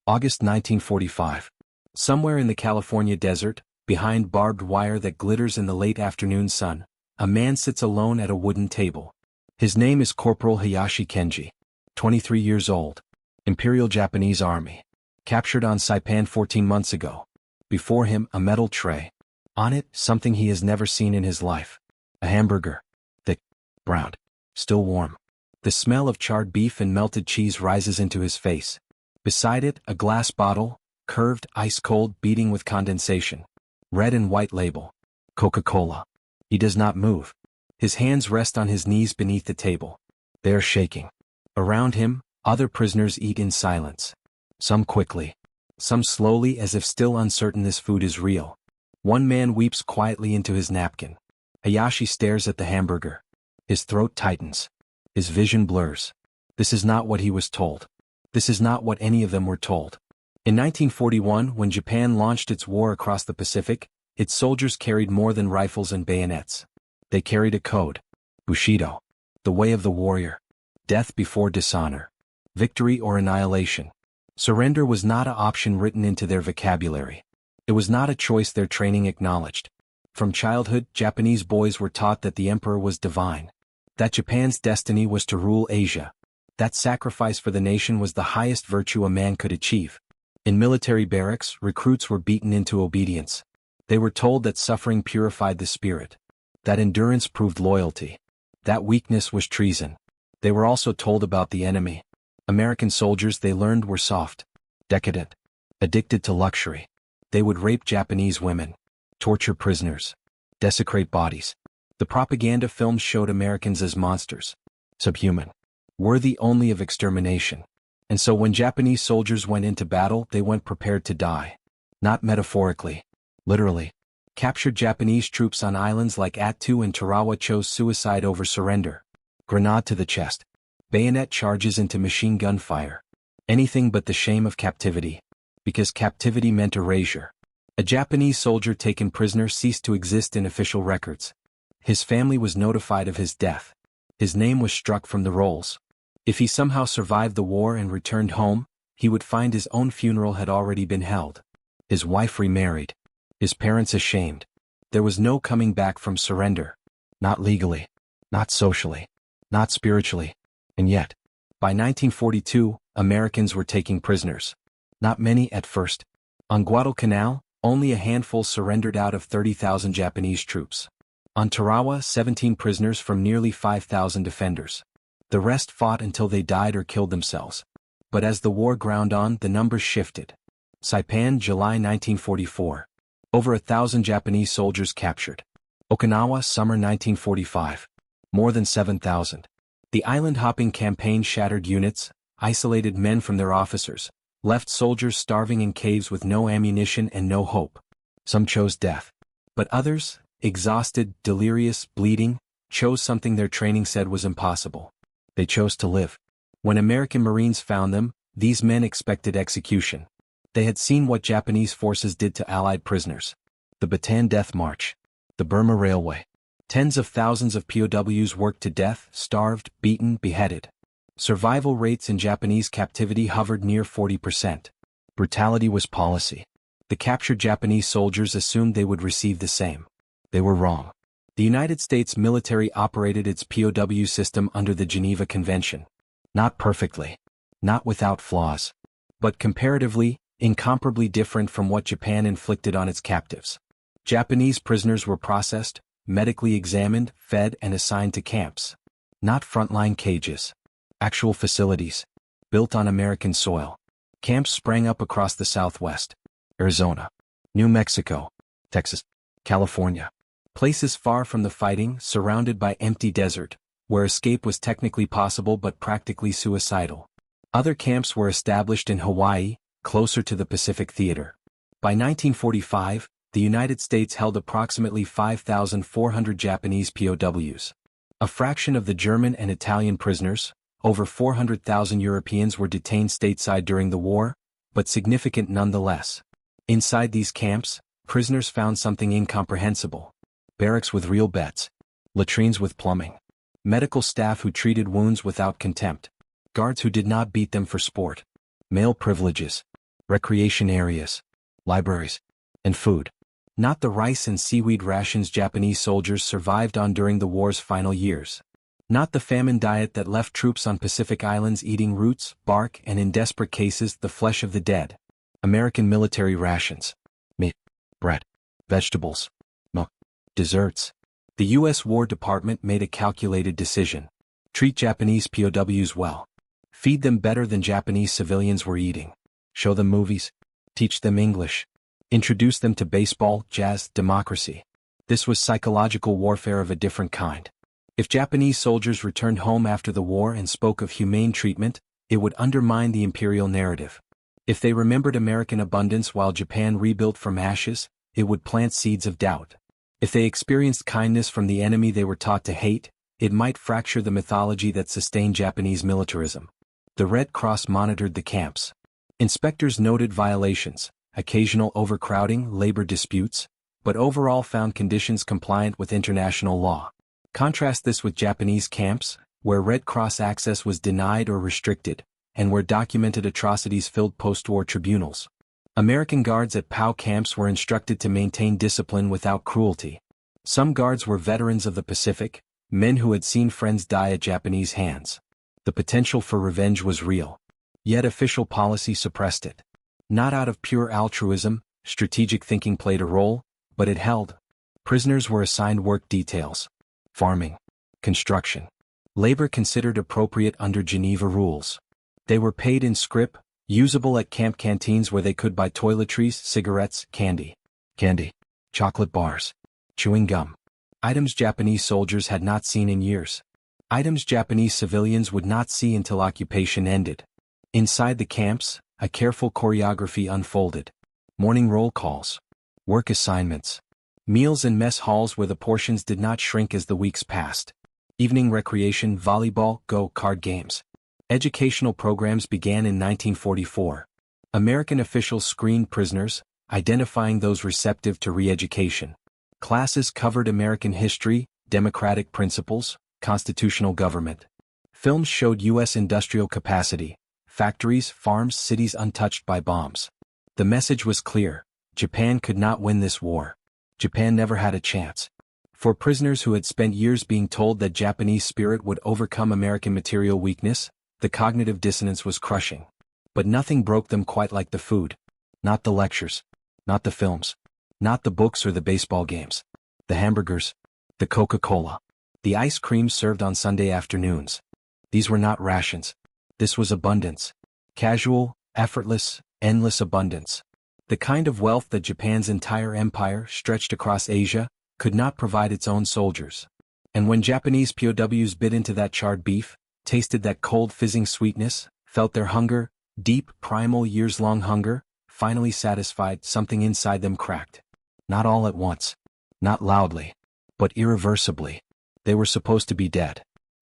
August 1945. Somewhere in the California desert, behind barbed wire that glitters in the late afternoon sun, a man sits alone at a wooden table. His name is Corporal Hayashi Kenji. 23 years old. Imperial Japanese Army. Captured on Saipan 14 months ago. Before him, a metal tray. On it, something he has never seen in his life. A hamburger. Thick, brown, still warm. The smell of charred beef and melted cheese rises into his face. Beside it, a glass bottle, curved, ice-cold, beating with condensation. Red and white label. Coca-Cola. He does not move. His hands rest on his knees beneath the table. They are shaking. Around him, other prisoners eat in silence. Some quickly. Some slowly, as if still uncertain this food is real. One man weeps quietly into his napkin. Hayashi stares at the hamburger. His throat tightens. His vision blurs. This is not what he was told. This is not what any of them were told. In 1941, when Japan launched its war across the Pacific, its soldiers carried more than rifles and bayonets. They carried a code. Bushido. The way of the warrior. Death before dishonor. Victory or annihilation. Surrender was not an option written into their vocabulary. It was not a choice their training acknowledged. From childhood, Japanese boys were taught that the emperor was divine. That Japan's destiny was to rule Asia. That sacrifice for the nation was the highest virtue a man could achieve. In military barracks, recruits were beaten into obedience. They were told that suffering purified the spirit. That endurance proved loyalty. That weakness was treason. They were also told about the enemy. American soldiers, they learned, were soft, decadent, addicted to luxury. They would rape Japanese women, torture prisoners, desecrate bodies. The propaganda films showed Americans as monsters, subhuman, worthy only of extermination. And so when Japanese soldiers went into battle, they went prepared to die. Not metaphorically, literally. Captured Japanese troops on islands like Attu and Tarawa chose suicide over surrender. Grenade to the chest. Bayonet charges into machine gun fire. Anything but the shame of captivity. Because captivity meant erasure. A Japanese soldier taken prisoner ceased to exist in official records. His family was notified of his death. His name was struck from the rolls. If he somehow survived the war and returned home, he would find his own funeral had already been held. His wife remarried. His parents ashamed. There was no coming back from surrender. Not legally. Not socially. Not spiritually. And yet, by 1942, Americans were taking prisoners. Not many at first. On Guadalcanal, only a handful surrendered out of 30,000 Japanese troops. On Tarawa, 17 prisoners from nearly 5,000 defenders. The rest fought until they died or killed themselves. But as the war ground on, the numbers shifted. Saipan, July 1944. Over 1,000 Japanese soldiers captured. Okinawa, summer 1945. More than 7,000. The island-hopping campaign shattered units, isolated men from their officers, left soldiers starving in caves with no ammunition and no hope. Some chose death. But others, exhausted, delirious, bleeding, chose something their training said was impossible. They chose to live. When American Marines found them, these men expected execution. They had seen what Japanese forces did to Allied prisoners. The Bataan Death March. The Burma Railway. Tens of thousands of POWs worked to death, starved, beaten, beheaded. Survival rates in Japanese captivity hovered near 40%. Brutality was policy. The captured Japanese soldiers assumed they would receive the same. They were wrong. The United States military operated its POW system under the Geneva Convention. Not perfectly. Not without flaws. But comparatively, incomparably different from what Japan inflicted on its captives. Japanese prisoners were processed, medically examined, fed, and assigned to camps. Not frontline cages. Actual facilities. Built on American soil. Camps sprang up across the Southwest. Arizona. New Mexico. Texas. California. Places far from the fighting, surrounded by empty desert, where escape was technically possible but practically suicidal. Other camps were established in Hawaii, closer to the Pacific Theater. By 1945, the United States held approximately 5,400 Japanese POWs. A fraction of the German and Italian prisoners, over 400,000 Europeans were detained stateside during the war, but significant nonetheless. Inside these camps, prisoners found something incomprehensible. Barracks with real beds. Latrines with plumbing. Medical staff who treated wounds without contempt. Guards who did not beat them for sport. Male privileges. recreation areas, libraries, and food. Not the rice and seaweed rations Japanese soldiers survived on during the war's final years. Not the famine diet that left troops on Pacific Islands eating roots, bark, and in desperate cases the flesh of the dead. American military rations. Meat, bread, vegetables, milk, desserts. The U.S. War Department made a calculated decision. Treat Japanese POWs well. Feed them better than Japanese civilians were eating. Show them movies. Teach them English. Introduce them to baseball, jazz, democracy. This was psychological warfare of a different kind. If Japanese soldiers returned home after the war and spoke of humane treatment, it would undermine the imperial narrative. If they remembered American abundance while Japan rebuilt from ashes, it would plant seeds of doubt. If they experienced kindness from the enemy they were taught to hate, it might fracture the mythology that sustained Japanese militarism. The Red Cross monitored the camps. Inspectors noted violations, occasional overcrowding, labor disputes, but overall found conditions compliant with international law. Contrast this with Japanese camps, where Red Cross access was denied or restricted, and where documented atrocities filled post-war tribunals. American guards at POW camps were instructed to maintain discipline without cruelty. Some guards were veterans of the Pacific, men who had seen friends die at Japanese hands. The potential for revenge was real. Yet official policy suppressed it. Not out of pure altruism, strategic thinking played a role, but it held. Prisoners were assigned work details. Farming, construction, labor considered appropriate under Geneva rules. They were paid in scrip, usable at camp canteens where they could buy toiletries, cigarettes, candy, chocolate bars, chewing gum. Items Japanese soldiers had not seen in years. Items Japanese civilians would not see until occupation ended. Inside the camps, a careful choreography unfolded. Morning roll calls, work assignments, meals in mess halls where the portions did not shrink as the weeks passed. Evening recreation, volleyball, go-card games. Educational programs began in 1944. American officials screened prisoners, identifying those receptive to re-education. Classes covered American history, democratic principles, constitutional government. Films showed U.S. industrial capacity, factories, farms, cities untouched by bombs. The message was clear: Japan could not win this war. Japan never had a chance. For prisoners who had spent years being told that Japanese spirit would overcome American material weakness, the cognitive dissonance was crushing. But nothing broke them quite like the food. Not the lectures. Not the films. Not the books or the baseball games. The hamburgers. The Coca-Cola. The ice cream served on Sunday afternoons. These were not rations. This was abundance. Casual, effortless, endless abundance. The kind of wealth that Japan's entire empire, stretched across Asia, could not provide its own soldiers. And when Japanese POWs bit into that charred beef, tasted that cold fizzing sweetness, felt their hunger, deep, primal, years-long hunger, finally satisfied, something inside them cracked. Not all at once. Not loudly. But irreversibly. They were supposed to be dead.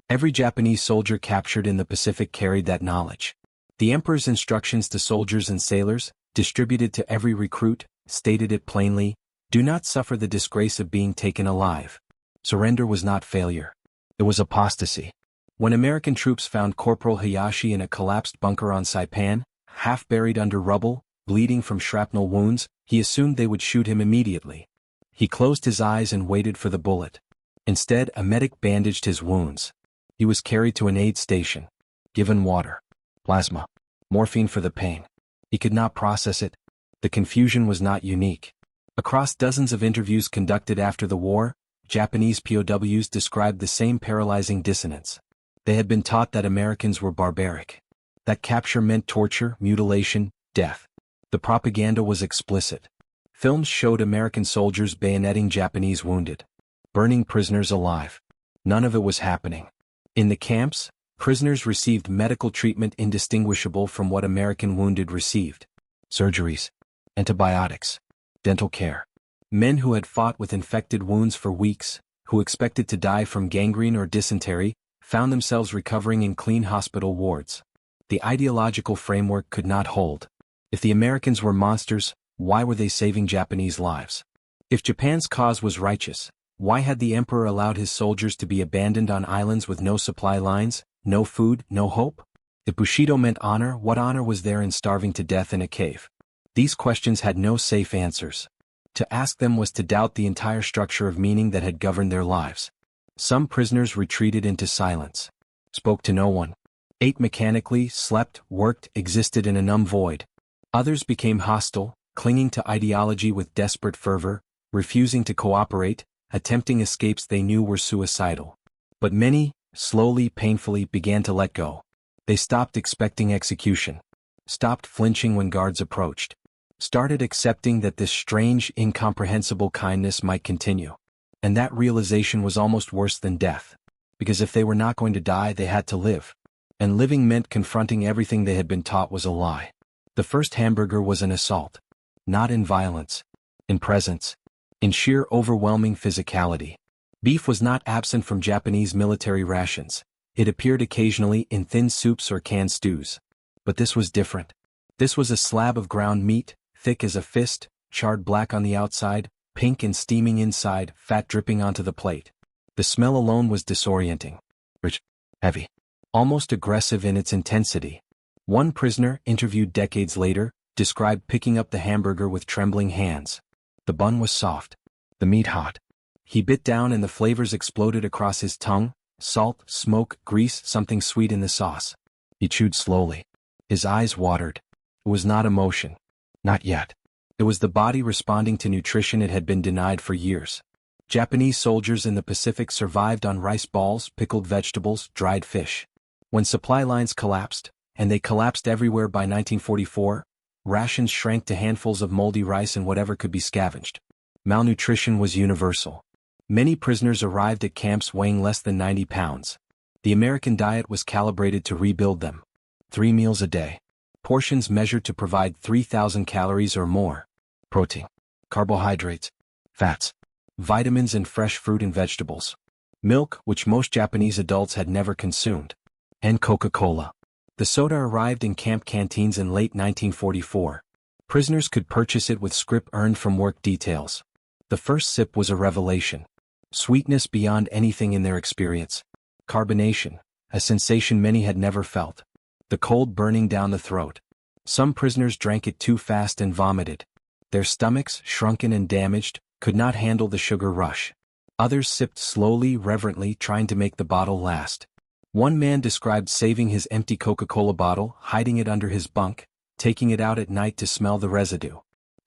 Every Japanese soldier captured in the Pacific carried that knowledge. The emperor's instructions to soldiers and sailors, distributed to every recruit, stated it plainly: do not suffer the disgrace of being taken alive. Surrender was not failure. It was apostasy. When American troops found Corporal Hayashi in a collapsed bunker on Saipan, half buried under rubble, bleeding from shrapnel wounds, he assumed they would shoot him immediately. He closed his eyes and waited for the bullet. Instead, a medic bandaged his wounds. He was carried to an aid station. Given water, plasma, morphine for the pain. He could not process it. The confusion was not unique. Across dozens of interviews conducted after the war, Japanese POWs described the same paralyzing dissonance. They had been taught that Americans were barbaric. That capture meant torture, mutilation, death. The propaganda was explicit. Films showed American soldiers bayoneting Japanese wounded, burning prisoners alive. None of it was happening. In the camps, prisoners received medical treatment indistinguishable from what American wounded received. Surgeries, antibiotics, dental care. Men who had fought with infected wounds for weeks, who expected to die from gangrene or dysentery, found themselves recovering in clean hospital wards. The ideological framework could not hold. If the Americans were monsters, why were they saving Japanese lives? If Japan's cause was righteous, why had the emperor allowed his soldiers to be abandoned on islands with no supply lines, no food, no hope? If Bushido meant honor, what honor was there in starving to death in a cave? These questions had no safe answers. To ask them was to doubt the entire structure of meaning that had governed their lives. Some prisoners retreated into silence, spoke to no one, ate mechanically, slept, worked, existed in a numb void. Others became hostile, clinging to ideology with desperate fervor, refusing to cooperate, attempting escapes they knew were suicidal. But many, slowly, painfully, began to let go. They stopped expecting execution, stopped flinching when guards approached, started accepting that this strange, incomprehensible kindness might continue. And that realization was almost worse than death, because if they were not going to die, they had to live. And living meant confronting everything they had been taught was a lie. The first hamburger was an assault. Not in violence, in presence, in sheer overwhelming physicality. Beef was not absent from Japanese military rations. It appeared occasionally in thin soups or canned stews. But this was different. This was a slab of ground meat, thick as a fist, charred black on the outside, pink and steaming inside, fat dripping onto the plate. The smell alone was disorienting. Rich, heavy, almost aggressive in its intensity. One prisoner, interviewed decades later, described picking up the hamburger with trembling hands. The bun was soft, the meat hot. He bit down and the flavors exploded across his tongue: salt, smoke, grease, something sweet in the sauce. He chewed slowly. His eyes watered. It was not emotion. Not yet. It was the body responding to nutrition it had been denied for years. Japanese soldiers in the Pacific survived on rice balls, pickled vegetables, dried fish. When supply lines collapsed, and they collapsed everywhere by 1944, rations shrank to handfuls of moldy rice and whatever could be scavenged. Malnutrition was universal. Many prisoners arrived at camps weighing less than 90 pounds. The American diet was calibrated to rebuild them. 3 meals a day. Portions measured to provide 3,000 calories or more. Protein, carbohydrates, fats, vitamins and fresh fruit and vegetables. Milk, which most Japanese adults had never consumed. And Coca-Cola. The soda arrived in camp canteens in late 1944. Prisoners could purchase it with scrip earned from work details. The first sip was a revelation. Sweetness beyond anything in their experience. Carbonation, a sensation many had never felt. The cold burning down the throat. Some prisoners drank it too fast and vomited. Their stomachs, shrunken and damaged, could not handle the sugar rush. Others sipped slowly, reverently, trying to make the bottle last. One man described saving his empty Coca-Cola bottle, hiding it under his bunk, taking it out at night to smell the residue.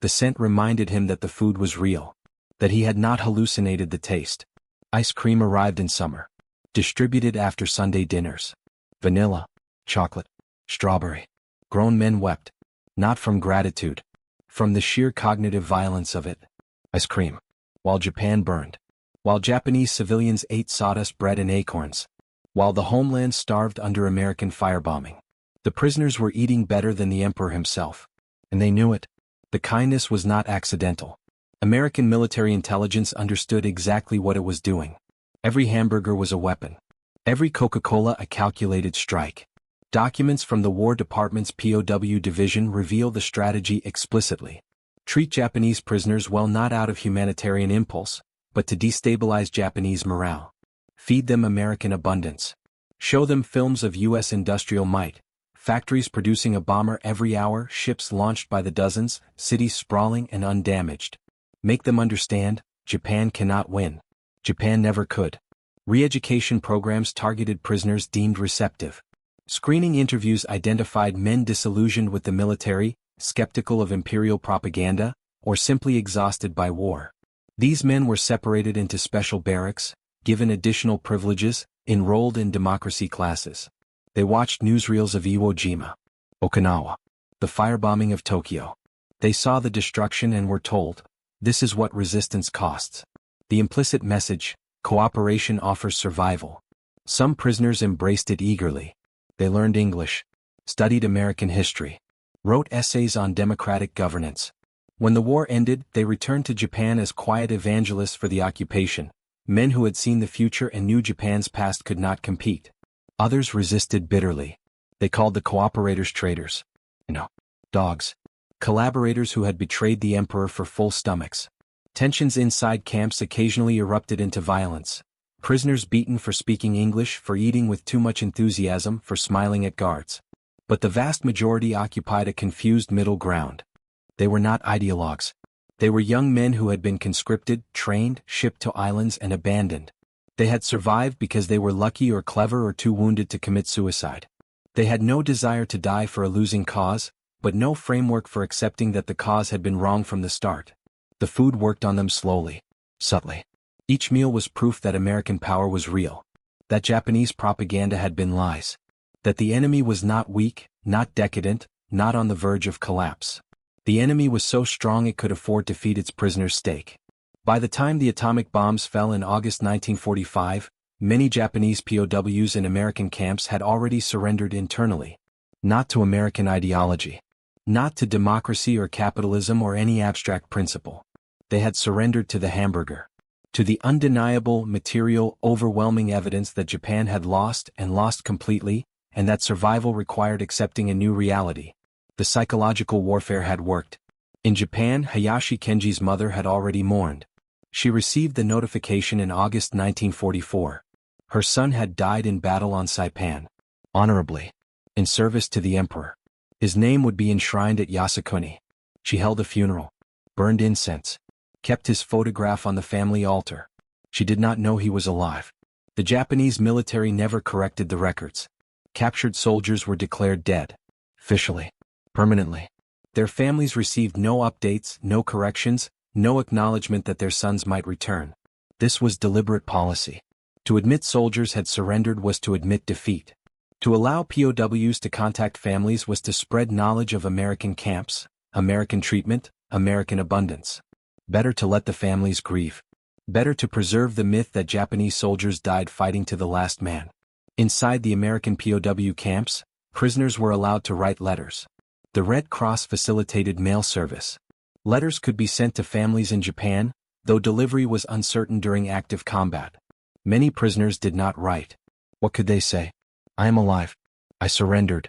The scent reminded him that the food was real, that he had not hallucinated the taste. Ice cream arrived in summer, distributed after Sunday dinners. Vanilla, chocolate, strawberry. Grown men wept, not from gratitude, from the sheer cognitive violence of it. Ice cream. While Japan burned. While Japanese civilians ate sawdust bread and acorns. While the homeland starved under American firebombing. The prisoners were eating better than the emperor himself. And they knew it. The kindness was not accidental. American military intelligence understood exactly what it was doing. Every hamburger was a weapon. Every Coca-Cola a calculated strike. Documents from the War Department's POW division reveal the strategy explicitly. Treat Japanese prisoners well, not out of humanitarian impulse, but to destabilize Japanese morale. Feed them American abundance. Show them films of U.S. industrial might. Factories producing a bomber every hour, ships launched by the dozens, cities sprawling and undamaged. Make them understand, Japan cannot win. Japan never could. Re-education programs targeted prisoners deemed receptive. Screening interviews identified men disillusioned with the military, skeptical of imperial propaganda, or simply exhausted by war. These men were separated into special barracks, given additional privileges, enrolled in democracy classes. They watched newsreels of Iwo Jima, Okinawa, the firebombing of Tokyo. They saw the destruction and were told, this is what resistance costs. The implicit message, cooperation offers survival. Some prisoners embraced it eagerly. They learned English, studied American history, wrote essays on democratic governance. When the war ended, they returned to Japan as quiet evangelists for the occupation, men who had seen the future and knew Japan's past could not compete. Others resisted bitterly. They called the cooperators traitors. Dogs. Collaborators who had betrayed the emperor for full stomachs. Tensions inside camps occasionally erupted into violence. Prisoners beaten for speaking English, for eating with too much enthusiasm, for smiling at guards. But the vast majority occupied a confused middle ground. They were not ideologues. They were young men who had been conscripted, trained, shipped to islands and abandoned. They had survived because they were lucky or clever or too wounded to commit suicide. They had no desire to die for a losing cause, but no framework for accepting that the cause had been wrong from the start. The food worked on them slowly, subtly. Each meal was proof that American power was real, that Japanese propaganda had been lies, that the enemy was not weak, not decadent, not on the verge of collapse. The enemy was so strong it could afford to feed its prisoners steak. By the time the atomic bombs fell in August 1945, many Japanese POWs in American camps had already surrendered internally. Not to American ideology. Not to democracy or capitalism or any abstract principle. They had surrendered to the hamburger. To the undeniable, material, overwhelming evidence that Japan had lost and lost completely, and that survival required accepting a new reality. The psychological warfare had worked. In Japan, Hayashi Kenji's mother had already mourned. She received the notification in August 1944. Her son had died in battle on Saipan. Honorably. In service to the emperor. His name would be enshrined at Yasukuni. She held a funeral. Burned incense. Kept his photograph on the family altar. She did not know he was alive. The Japanese military never corrected the records. Captured soldiers were declared dead. Officially. Permanently. Their families received no updates, no corrections, no acknowledgement that their sons might return. This was deliberate policy. To admit soldiers had surrendered was to admit defeat. To allow POWs to contact families was to spread knowledge of American camps, American treatment, American abundance. Better to let the families grieve. Better to preserve the myth that Japanese soldiers died fighting to the last man. Inside the American POW camps, prisoners were allowed to write letters. The Red Cross facilitated mail service. Letters could be sent to families in Japan, though delivery was uncertain during active combat. Many prisoners did not write. What could they say? I am alive. I surrendered.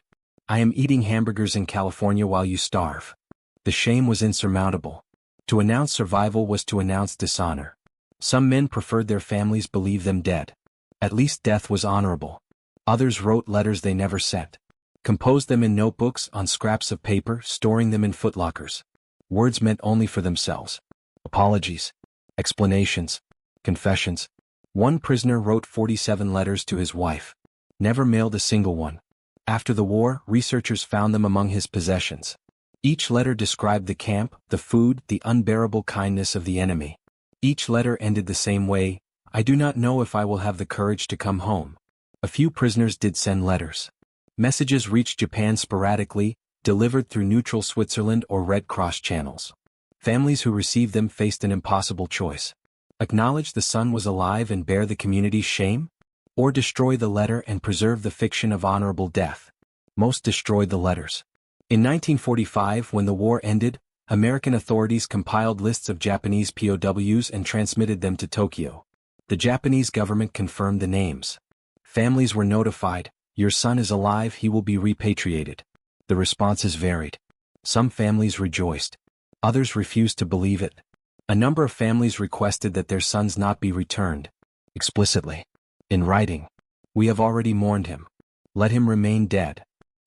I am eating hamburgers in California while you starve. The shame was insurmountable. To announce survival was to announce dishonor. Some men preferred their families believe them dead. At least death was honorable. Others wrote letters they never sent. Composed them in notebooks on scraps of paper, storing them in footlockers. Words meant only for themselves. Apologies. Explanations. Confessions. One prisoner wrote 47 letters to his wife. Never mailed a single one. After the war, researchers found them among his possessions. Each letter described the camp, the food, the unbearable kindness of the enemy. Each letter ended the same way, I do not know if I will have the courage to come home. A few prisoners did send letters. Messages reached Japan sporadically, delivered through neutral Switzerland or Red Cross channels. Families who received them faced an impossible choice. Acknowledge the son was alive and bear the community's shame? Or destroy the letter and preserve the fiction of honorable death? Most destroyed the letters. In 1945, when the war ended, American authorities compiled lists of Japanese POWs and transmitted them to Tokyo. The Japanese government confirmed the names. Families were notified, your son is alive, he will be repatriated. The responses varied. Some families rejoiced. Others refused to believe it. A number of families requested that their sons not be returned. Explicitly. In writing. We have already mourned him. Let him remain dead.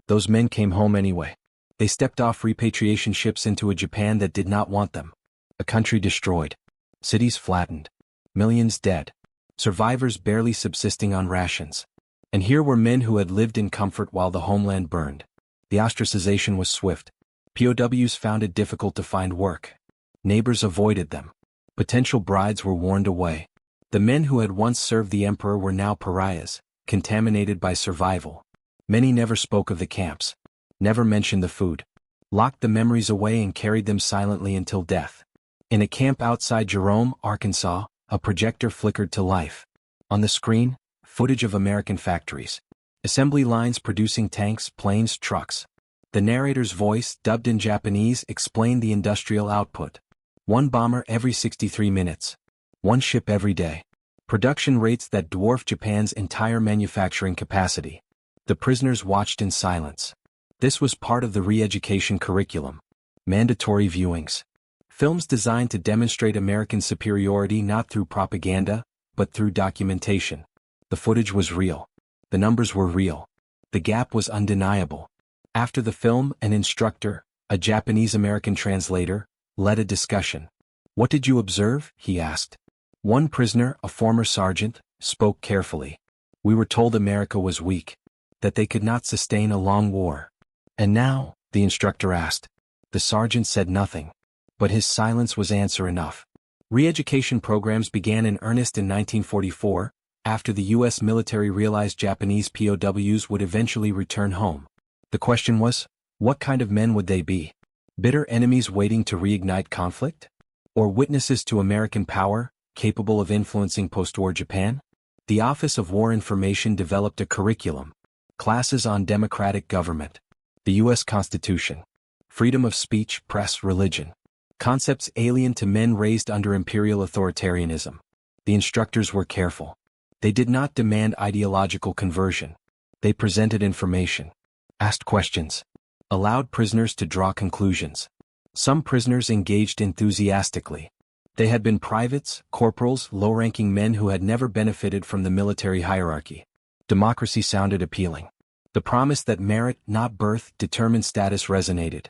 Those men came home anyway. They stepped off repatriation ships into a Japan that did not want them. A country destroyed. Cities flattened. Millions dead. Survivors barely subsisting on rations. And here were men who had lived in comfort while the homeland burned. The ostracization was swift. POWs found it difficult to find work. Neighbors avoided them. Potential brides were warned away. The men who had once served the emperor were now pariahs, contaminated by survival. Many never spoke of the camps. Never mentioned the food. Locked the memories away and carried them silently until death. In a camp outside Jerome, Arkansas, a projector flickered to life. On the screen, footage of American factories. Assembly lines producing tanks, planes, trucks. The narrator's voice, dubbed in Japanese, explained the industrial output. One bomber every 63 minutes. One ship every day. Production rates that dwarf Japan's entire manufacturing capacity. The prisoners watched in silence. This was part of the re-education curriculum. Mandatory viewings. Films designed to demonstrate American superiority not through propaganda, but through documentation. The footage was real. The numbers were real. The gap was undeniable. After the film, an instructor, A Japanese-American translator, led a discussion. "What did you observe?" he asked. One prisoner, a former sergeant, spoke carefully. "We were told America was weak, that they could not sustain a long war." "And now?" the instructor asked. The sergeant said nothing, but his silence was answer enough. Re-education programs began in earnest in 1944, after the U.S. military realized Japanese POWs would eventually return home. The question was, what kind of men would they be? Bitter enemies waiting to reignite conflict? Or witnesses to American power, capable of influencing post-war Japan? The Office of War Information developed a curriculum, classes on democratic government, the U.S. Constitution, freedom of speech, press, religion, concepts alien to men raised under imperial authoritarianism. The instructors were careful. They did not demand ideological conversion. They presented information, asked questions, allowed prisoners to draw conclusions. Some prisoners engaged enthusiastically. They had been privates, corporals, low-ranking men who had never benefited from the military hierarchy. Democracy sounded appealing. The promise that merit, not birth, determined status resonated.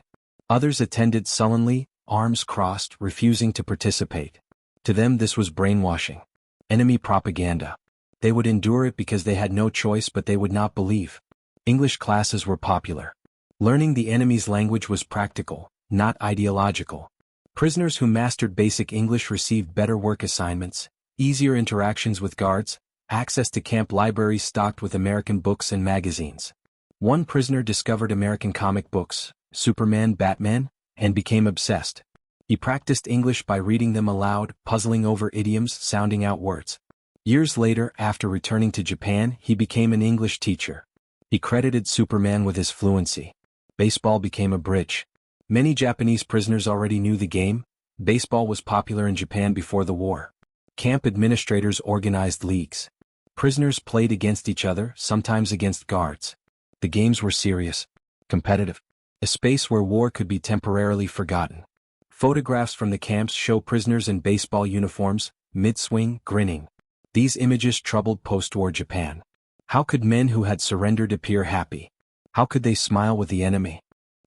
Others attended sullenly, arms crossed, refusing to participate. To them this was brainwashing. Enemy propaganda. They would endure it because they had no choice, but they would not believe. English classes were popular. Learning the enemy's language was practical, not ideological. Prisoners who mastered basic English received better work assignments, easier interactions with guards, access to camp libraries stocked with American books and magazines. One prisoner discovered American comic books, Superman, Batman, and became obsessed. He practiced English by reading them aloud, puzzling over idioms, sounding out words. Years later, after returning to Japan, he became an English teacher. He credited Superman with his fluency. Baseball became a bridge. Many Japanese prisoners already knew the game. Baseball was popular in Japan before the war. Camp administrators organized leagues. Prisoners played against each other, sometimes against guards. The games were serious, competitive, a space where war could be temporarily forgotten. Photographs from the camps show prisoners in baseball uniforms, mid-swing, grinning. These images troubled post-war Japan. How could men who had surrendered appear happy? How could they smile with the enemy?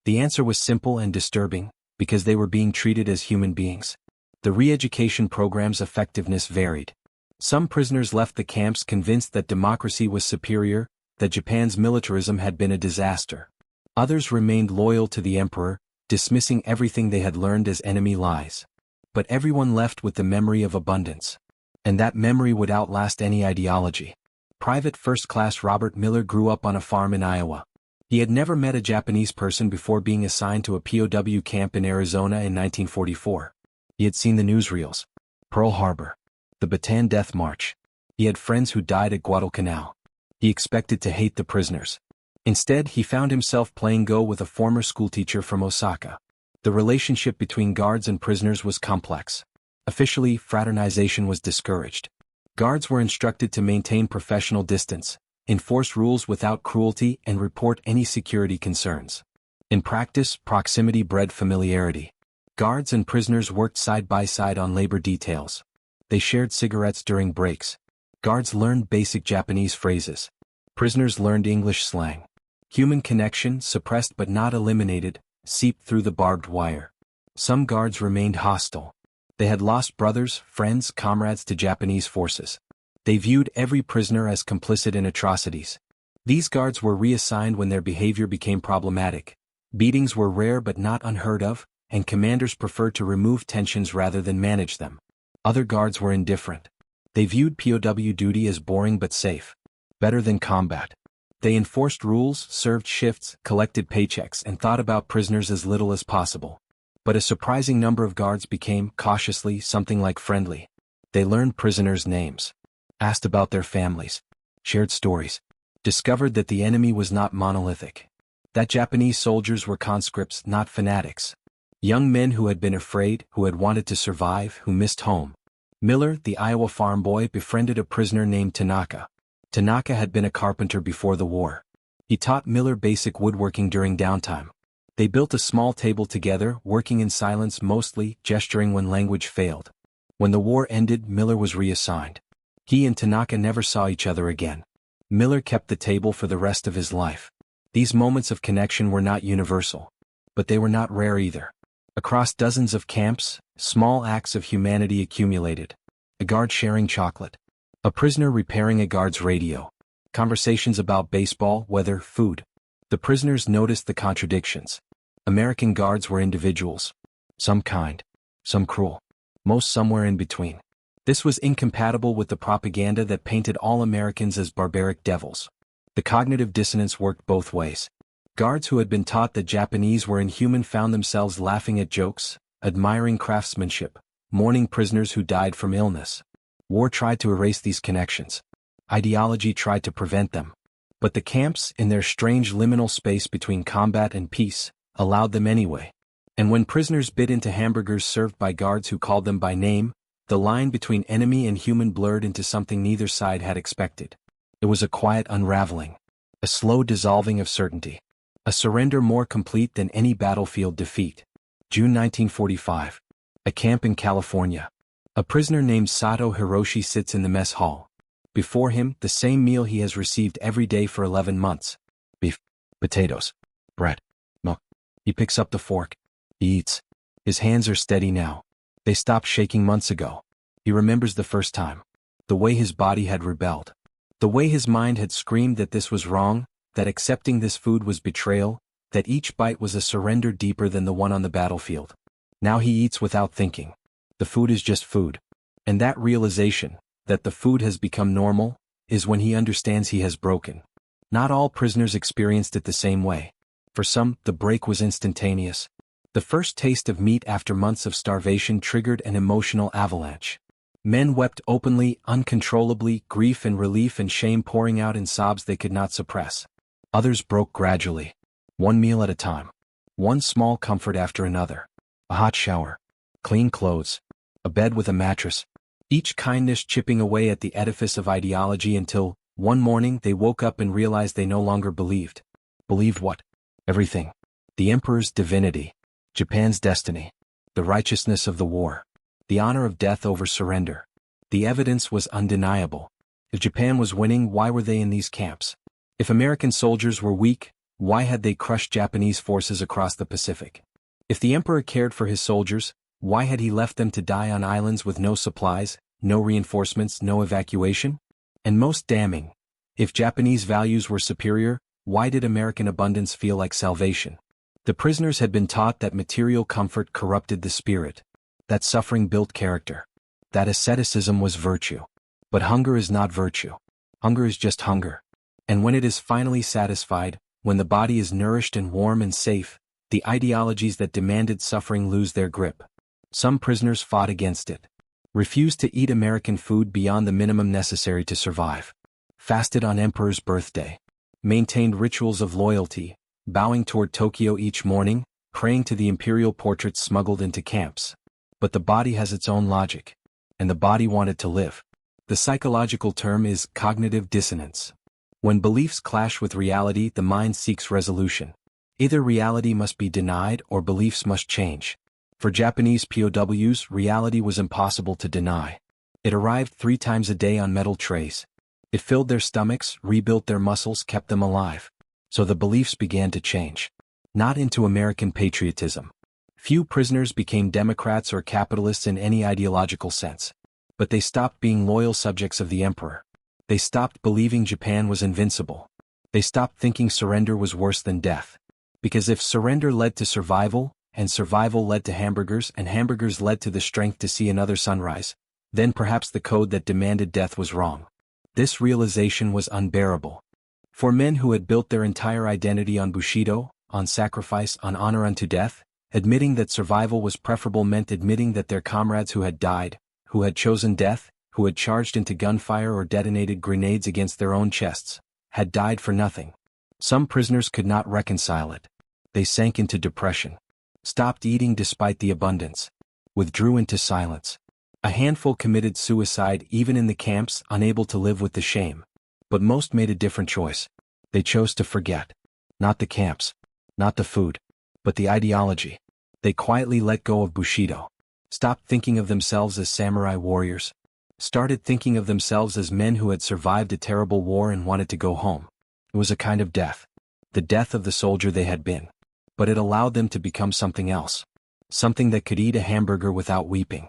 The answer was simple and disturbing, because they were being treated as human beings. The re-education program's effectiveness varied. Some prisoners left the camps convinced that democracy was superior, that Japan's militarism had been a disaster. Others remained loyal to the emperor, dismissing everything they had learned as enemy lies. But everyone left with the memory of abundance. And that memory would outlast any ideology. Private First Class Robert Miller grew up on a farm in Iowa. He had never met a Japanese person before being assigned to a POW camp in Arizona in 1944. He had seen the newsreels. Pearl Harbor. The Bataan Death March. He had friends who died at Guadalcanal. He expected to hate the prisoners. Instead, he found himself playing Go with a former schoolteacher from Osaka. The relationship between guards and prisoners was complex. Officially, fraternization was discouraged. Guards were instructed to maintain professional distance, enforce rules without cruelty, and report any security concerns. In practice, proximity bred familiarity. Guards and prisoners worked side by side on labor details. They shared cigarettes during breaks. Guards learned basic Japanese phrases. Prisoners learned English slang. Human connection, suppressed but not eliminated, seeped through the barbed wire. Some guards remained hostile. They had lost brothers, friends, comrades to Japanese forces. They viewed every prisoner as complicit in atrocities. These guards were reassigned when their behavior became problematic. Beatings were rare but not unheard of, and commanders preferred to remove tensions rather than manage them. Other guards were indifferent. They viewed POW duty as boring but safe. Better than combat. They enforced rules, served shifts, collected paychecks, and thought about prisoners as little as possible. But a surprising number of guards became, cautiously, something like friendly. They learned prisoners' names, asked about their families, shared stories, discovered that the enemy was not monolithic. That Japanese soldiers were conscripts, not fanatics. Young men who had been afraid, who had wanted to survive, who missed home. Miller, the Iowa farm boy, befriended a prisoner named Tanaka. Tanaka had been a carpenter before the war. He taught Miller basic woodworking during downtime. They built a small table together, working in silence mostly, gesturing when language failed. When the war ended, Miller was reassigned. He and Tanaka never saw each other again. Miller kept the table for the rest of his life. These moments of connection were not universal. But they were not rare either. Across dozens of camps, small acts of humanity accumulated. A guard sharing chocolate. A prisoner repairing a guard's radio. Conversations about baseball, weather, food. The prisoners noticed the contradictions. American guards were individuals. Some kind. Some cruel. Most somewhere in between. This was incompatible with the propaganda that painted all Americans as barbaric devils. The cognitive dissonance worked both ways. Guards who had been taught that Japanese were inhuman found themselves laughing at jokes, admiring craftsmanship, mourning prisoners who died from illness. War tried to erase these connections. Ideology tried to prevent them. But the camps, in their strange liminal space between combat and peace, allowed them anyway. And when prisoners bit into hamburgers served by guards who called them by name, the line between enemy and human blurred into something neither side had expected. It was a quiet unraveling. A slow dissolving of certainty. A surrender more complete than any battlefield defeat. June 1945. A camp in California. A prisoner named Sato Hiroshi sits in the mess hall. Before him, the same meal he has received every day for 11 months. Beef, potatoes, bread, milk. He picks up the fork. He eats. His hands are steady now. They stopped shaking months ago. He remembers the first time. The way his body had rebelled. The way his mind had screamed that this was wrong, that accepting this food was betrayal, that each bite was a surrender deeper than the one on the battlefield. Now he eats without thinking. The food is just food. And that realization, that the food has become normal, is when he understands he has broken. Not all prisoners experienced it the same way. For some, the break was instantaneous. The first taste of meat after months of starvation triggered an emotional avalanche. Men wept openly, uncontrollably, grief and relief and shame pouring out in sobs they could not suppress. Others broke gradually. One meal at a time. One small comfort after another. A hot shower. Clean clothes. A bed with a mattress. Each kindness chipping away at the edifice of ideology until, one morning, they woke up and realized they no longer believed. Believed what? Everything. The emperor's divinity. Japan's destiny. The righteousness of the war. The honor of death over surrender. The evidence was undeniable. If Japan was winning, why were they in these camps? If American soldiers were weak, why had they crushed Japanese forces across the Pacific? If the emperor cared for his soldiers, why had he left them to die on islands with no supplies, no reinforcements, no evacuation? And most damning, if Japanese values were superior, why did American abundance feel like salvation? The prisoners had been taught that material comfort corrupted the spirit, that suffering built character, that asceticism was virtue. But hunger is not virtue. Hunger is just hunger. And when it is finally satisfied, when the body is nourished and warm and safe, the ideologies that demanded suffering lose their grip. Some prisoners fought against it. Refused to eat American food beyond the minimum necessary to survive. Fasted on Emperor's birthday. Maintained rituals of loyalty, bowing toward Tokyo each morning, praying to the imperial portraits smuggled into camps. But the body has its own logic. And the body wanted to live. The psychological term is cognitive dissonance. When beliefs clash with reality, the mind seeks resolution. Either reality must be denied or beliefs must change. For Japanese POWs, reality was impossible to deny. It arrived 3 times a day on metal trays. It filled their stomachs, rebuilt their muscles, kept them alive. So the beliefs began to change. Not into American patriotism. Few prisoners became Democrats or capitalists in any ideological sense. But they stopped being loyal subjects of the emperor. They stopped believing Japan was invincible. They stopped thinking surrender was worse than death. Because if surrender led to survival, and survival led to hamburgers, and hamburgers led to the strength to see another sunrise, then perhaps the code that demanded death was wrong. This realization was unbearable. For men who had built their entire identity on Bushido, on sacrifice, on honor unto death, admitting that survival was preferable meant admitting that their comrades who had died, who had chosen death, who had charged into gunfire or detonated grenades against their own chests, had died for nothing. Some prisoners could not reconcile it. They sank into depression. Stopped eating despite the abundance. Withdrew into silence. A handful committed suicide even in the camps, unable to live with the shame. But most made a different choice. They chose to forget. Not the camps. Not the food. But the ideology. They quietly let go of Bushido. Stopped thinking of themselves as samurai warriors. Started thinking of themselves as men who had survived a terrible war and wanted to go home. It was a kind of death. The death of the soldier they had been. but it allowed them to become something else. Something that could eat a hamburger without weeping.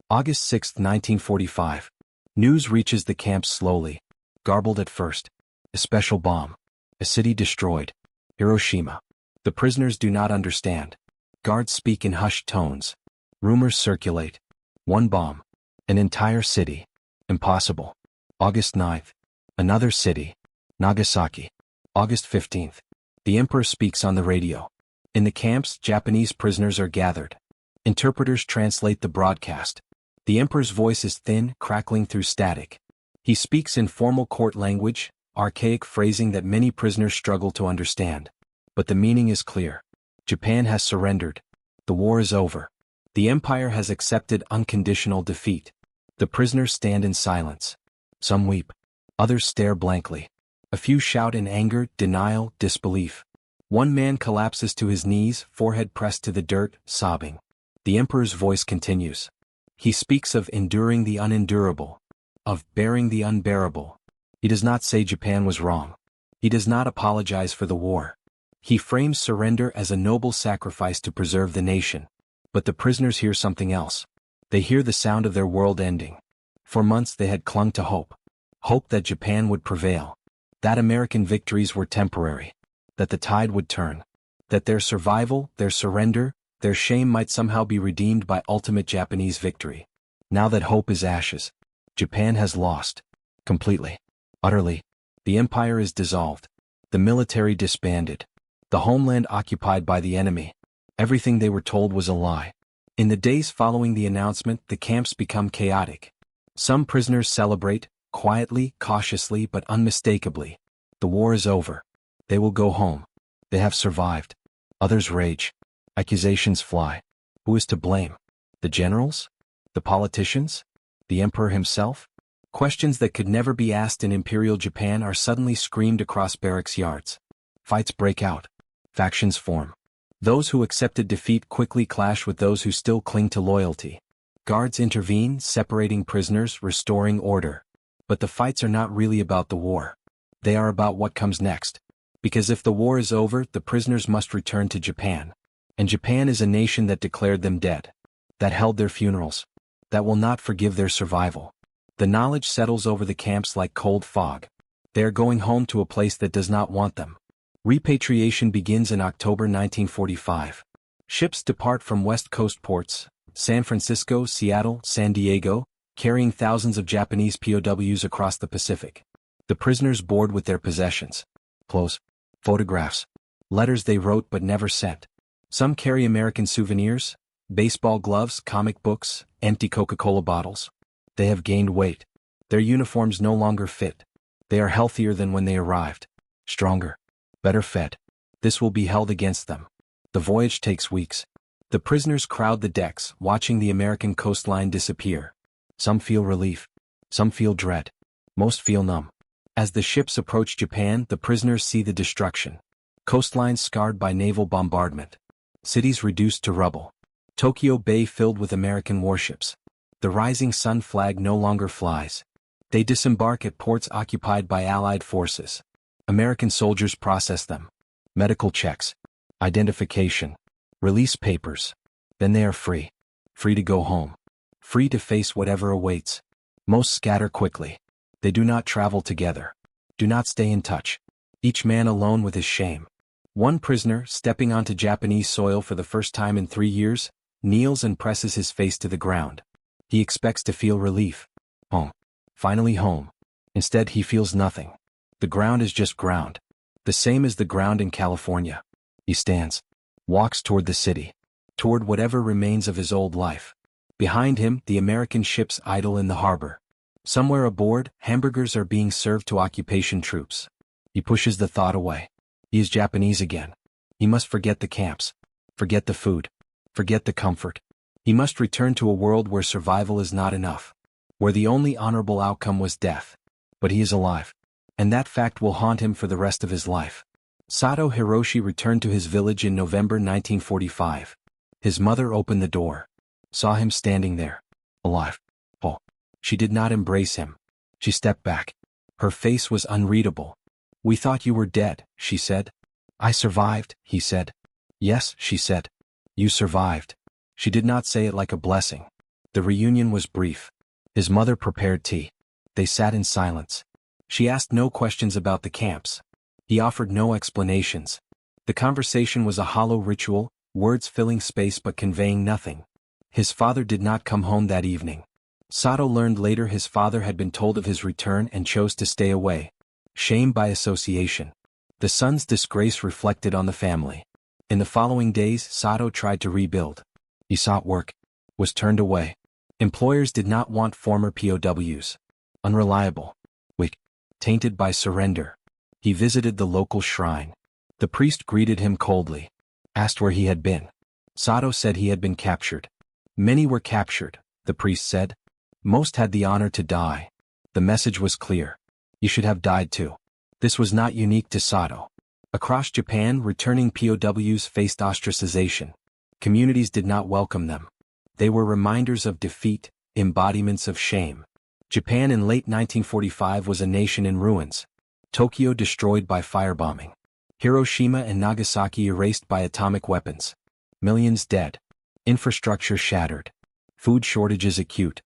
August 6, 1945. News reaches the camps slowly, garbled at first. A special bomb. A city destroyed. Hiroshima. The prisoners do not understand. Guards speak in hushed tones. Rumors circulate. One bomb. An entire city. Impossible. August 9th. Another city. Nagasaki. August 15th. The emperor speaks on the radio. In the camps, Japanese prisoners are gathered. Interpreters translate the broadcast. The emperor's voice is thin, crackling through static. He speaks in formal court language, archaic phrasing that many prisoners struggle to understand. But the meaning is clear. Japan has surrendered. The war is over. The empire has accepted unconditional defeat. The prisoners stand in silence. Some weep. Others stare blankly. A few shout in anger, denial, disbelief. One man collapses to his knees, forehead pressed to the dirt, sobbing. The emperor's voice continues. He speaks of enduring the unendurable, of bearing the unbearable. He does not say Japan was wrong. He does not apologize for the war. He frames surrender as a noble sacrifice to preserve the nation. But the prisoners hear something else. They hear the sound of their world ending. For months they had clung to hope. Hope that Japan would prevail. That American victories were temporary. That the tide would turn. That their survival, their surrender, their shame might somehow be redeemed by ultimate Japanese victory. Now that hope is ashes. Japan has lost. Completely. Utterly. The empire is dissolved. The military disbanded. The homeland occupied by the enemy. Everything they were told was a lie. In the days following the announcement, the camps become chaotic. Some prisoners celebrate, quietly, cautiously, but unmistakably. The war is over. They will go home. They have survived. Others rage. Accusations fly. Who is to blame? The generals? The politicians? The emperor himself? Questions that could never be asked in Imperial Japan are suddenly screamed across barracks yards. Fights break out. Factions form. Those who accepted defeat quickly clash with those who still cling to loyalty. Guards intervene, separating prisoners, restoring order. But the fights are not really about the war. They are about what comes next. Because if the war is over, the prisoners must return to Japan. And Japan is a nation that declared them dead. That held their funerals. That will not forgive their survival. The knowledge settles over the camps like cold fog. They are going home to a place that does not want them. Repatriation begins in October 1945. Ships depart from West Coast ports, San Francisco, Seattle, San Diego, carrying thousands of Japanese POWs across the Pacific. The prisoners board with their possessions. Clothes, photographs, letters they wrote but never sent. Some carry American souvenirs, baseball gloves, comic books, empty Coca-Cola bottles. They have gained weight. Their uniforms no longer fit. They are healthier than when they arrived. Stronger. Better fed. This will be held against them. The voyage takes weeks. The prisoners crowd the decks, watching the American coastline disappear. Some feel relief. Some feel dread. Most feel numb. As the ships approach Japan, the prisoners see the destruction. Coastlines scarred by naval bombardment. Cities reduced to rubble. Tokyo Bay filled with American warships. The rising sun flag no longer flies. They disembark at ports occupied by Allied forces. American soldiers process them. Medical checks. Identification. Release papers. Then they are free. Free to go home. Free to face whatever awaits. Most scatter quickly. They do not travel together. Do not stay in touch. Each man alone with his shame. One prisoner, stepping onto Japanese soil for the first time in 3 years, kneels and presses his face to the ground. He expects to feel relief. Home. Finally home. Instead he feels nothing. The ground is just ground. The same as the ground in California. He stands. Walks toward the city. Toward whatever remains of his old life. Behind him, the American ships idle in the harbor. Somewhere aboard, hamburgers are being served to occupation troops. He pushes the thought away. He is Japanese again. He must forget the camps. Forget the food. Forget the comfort. He must return to a world where survival is not enough. Where the only honorable outcome was death. But he is alive. And that fact will haunt him for the rest of his life. Sato Hiroshi returned to his village in November 1945. His mother opened the door. Saw him standing there. Alive. Oh. She did not embrace him. She stepped back. Her face was unreadable. "We thought you were dead," she said. "I survived," he said. Yes, she said. You survived. She did not say it like a blessing. The reunion was brief. His mother prepared tea. They sat in silence. She asked no questions about the camps. He offered no explanations. The conversation was a hollow ritual, words filling space but conveying nothing. His father did not come home that evening. Sato learned later his father had been told of his return and chose to stay away. Shame by association. The son's disgrace reflected on the family. In the following days, Sato tried to rebuild. He sought work. Was turned away. Employers did not want former POWs. Unreliable. Weak. Tainted by surrender. He visited the local shrine. The priest greeted him coldly. Asked where he had been. Sato said he had been captured. Many were captured, the priest said. Most had the honor to die. The message was clear. You should have died too. This was not unique to Sato. Across Japan, returning POWs faced ostracization. Communities did not welcome them. They were reminders of defeat, embodiments of shame. Japan in late 1945 was a nation in ruins. Tokyo destroyed by firebombing. Hiroshima and Nagasaki erased by atomic weapons. Millions dead. Infrastructure shattered. Food shortages acute.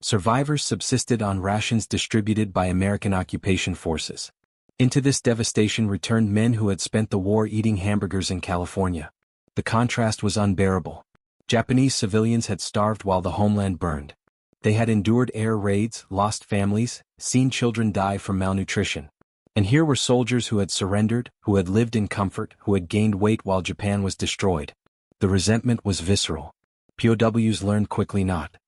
Survivors subsisted on rations distributed by American occupation forces. Into this devastation returned men who had spent the war eating hamburgers in California. The contrast was unbearable. Japanese civilians had starved while the homeland burned. They had endured air raids, lost families, seen children die from malnutrition. And here were soldiers who had surrendered, who had lived in comfort, who had gained weight while Japan was destroyed. The resentment was visceral. POWs learned quickly not